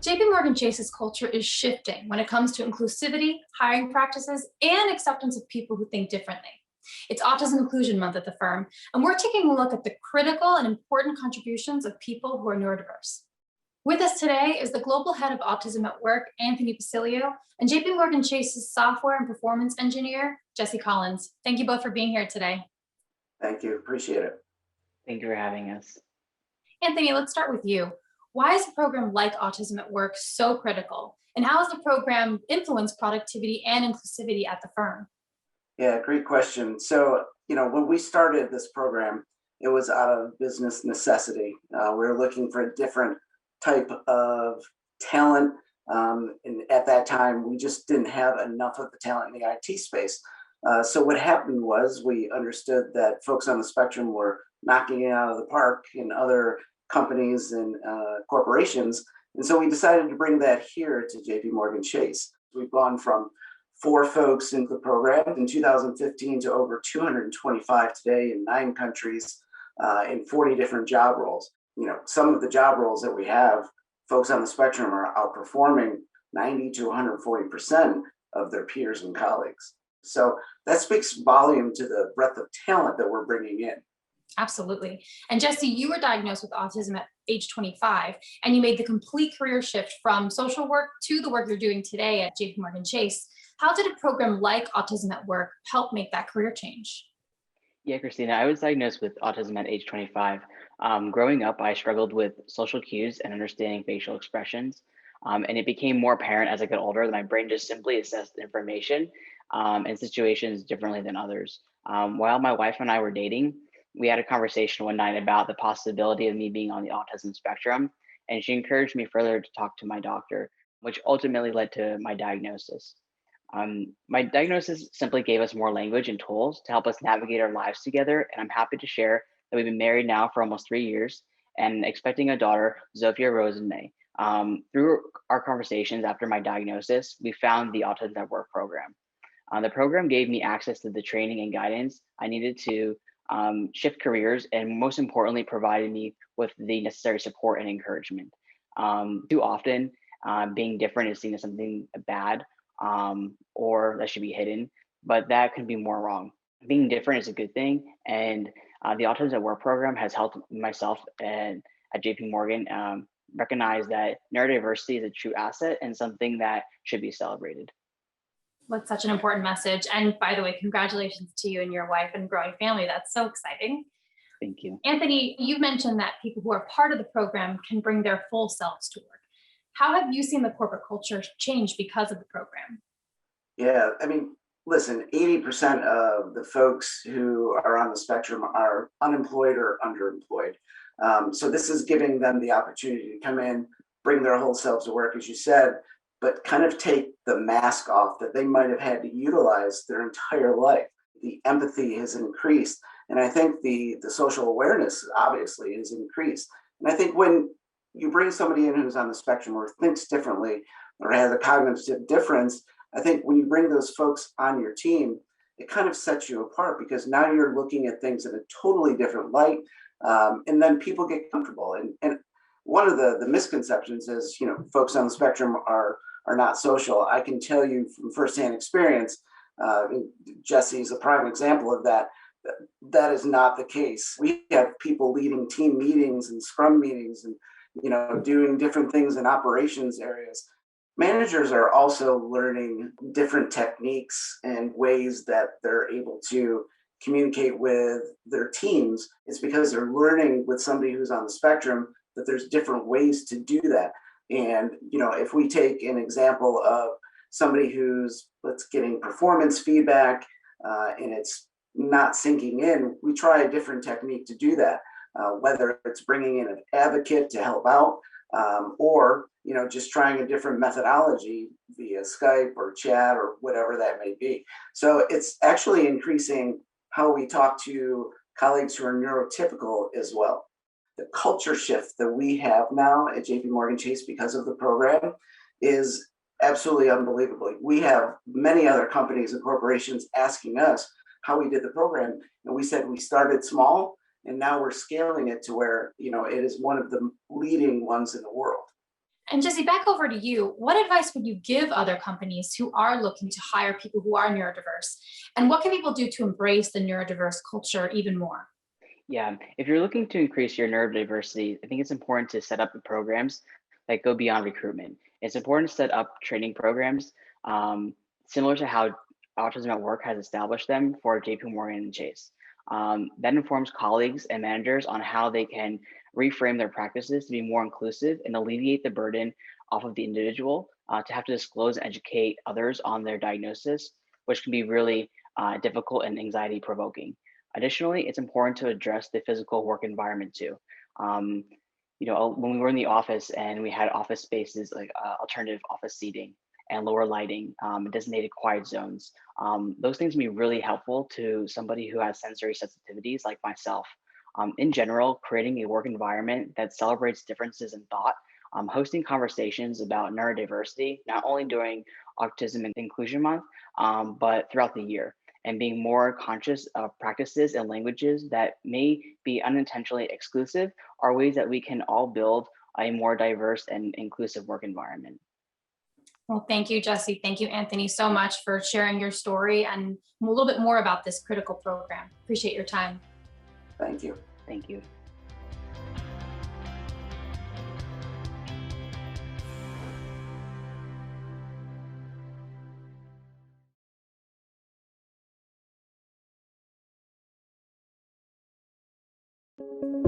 JPMorgan Chase's culture is shifting when it comes to inclusivity, hiring practices, and acceptance of people who think differently. It's Autism Inclusion Month at the firm, and we're taking a look at the critical and important contributions of people who are neurodiverse. With us today is the Global Head of Autism at Work, Anthony Pacilio, and JPMorgan Chase's Software and Performance Engineer, Jesse Collins. Thank you both for being here today. Thank you. Appreciate it. Thank you for having us. Anthony, let's start with you. Why is a program like Autism at Work so critical? And how has the program influenced productivity and inclusivity at the firm? Yeah, great question. So, when we started this program, it was out of business necessity. We were looking for a different type of talent. And at that time, we just didn't have enough of the talent in the IT space. So what happened was we understood that folks on the spectrum were knocking it out of the park in other companies and corporations. And so we decided to bring that here to JPMorgan Chase. We've gone from 4 folks into the program in 2015 to over 225 today in 9 countries in 40 different job roles. Some of the job roles that we have, folks on the spectrum are outperforming 90 to 140% of their peers and colleagues. So that speaks volume to the breadth of talent that we're bringing in. Absolutely. And Jesse, you were diagnosed with autism at age 25, and you made the complete career shift from social work to the work you're doing today at JPMorgan Chase. How did a program like Autism at Work help make that career change? Yeah, Christina, I was diagnosed with autism at age 25. Growing up, I struggled with social cues and understanding facial expressions. And it became more apparent as I got older that my brain just simply assessed information and situations differently than others. While my wife and I were dating, we had a conversation one night about the possibility of me being on the autism spectrum, and she encouraged me further to talk to my doctor, which ultimately led to my diagnosis. My diagnosis simply gave us more language and tools to help us navigate our lives together, and I'm happy to share that we've been married now for almost 3 years and expecting a daughter, Zofia Rose, in May. Through our conversations after my diagnosis, we found the Autism at Work program. The program gave me access to the training and guidance I needed to shift careers, and most importantly, provided me with the necessary support and encouragement. Too often, being different is seen as something bad or that should be hidden, but that could be more wrong. Being different is a good thing, and the Autism at Work program has helped myself and at JP Morgan recognize that neurodiversity is a true asset and something that should be celebrated. That's such an important message. And by the way, congratulations to you and your wife and growing family. That's so exciting. Thank you. Anthony, you mentioned that people who are part of the program can bring their full selves to work. How have you seen the corporate culture change because of the program? Yeah, listen, 80% of the folks who are on the spectrum are unemployed or underemployed. So this is giving them the opportunity to come in, bring their whole selves to work, as you said, but kind of take the mask off that they might have had to utilize their entire life. The empathy has increased. And I think the social awareness obviously has increased. And I think when you bring somebody in who's on the spectrum or thinks differently or has a cognitive difference, I think when you bring those folks on your team, it kind of sets you apart because now you're looking at things in a totally different light. And then people get comfortable. And one of the misconceptions is, folks on the spectrum are not social. I can tell you from firsthand experience, Jesse's a prime example of that. That is not the case. We have people leading team meetings and scrum meetings and, doing different things in operations areas. Managers are also learning different techniques and ways that they're able to communicate with their teams. It's because they're learning with somebody who's on the spectrum that there's different ways to do that. And, if we take an example of somebody who's getting performance feedback and it's not sinking in, we try a different technique to do that, whether it's bringing in an advocate to help out or, just trying a different methodology via Skype or chat or whatever that may be. So it's actually increasing how we talk to colleagues who are neurotypical as well. The culture shift that we have now at JPMorgan Chase because of the program is absolutely unbelievable. We have many other companies and corporations asking us how we did the program. And we said we started small and now we're scaling it to where, it is one of the leading ones in the world. And Jesse, back over to you. What advice would you give other companies who are looking to hire people who are neurodiverse? And what can people do to embrace the neurodiverse culture even more? Yeah, if you're looking to increase your neurodiversity, I think it's important to set up the programs that go beyond recruitment. It's important to set up training programs similar to how Autism at Work has established them for JPMorgan Chase. That informs colleagues and managers on how they can reframe their practices to be more inclusive and alleviate the burden off of the individual to have to disclose and educate others on their diagnosis, which can be really difficult and anxiety provoking. Additionally, it's important to address the physical work environment too. Um, when we were in the office and we had office spaces like alternative office seating and lower lighting, designated quiet zones, those things can be really helpful to somebody who has sensory sensitivities like myself. In general, creating a work environment that celebrates differences in thought, hosting conversations about neurodiversity, not only during Autism and Inclusion Month, but throughout the year, and being more conscious of practices and languages that may be unintentionally exclusive are ways that we can all build a more diverse and inclusive work environment. Well, thank you, Jesse. Thank you, Anthony, so much for sharing your story and a little bit more about this critical program. Appreciate your time. Thank you. Thank you. Thank you.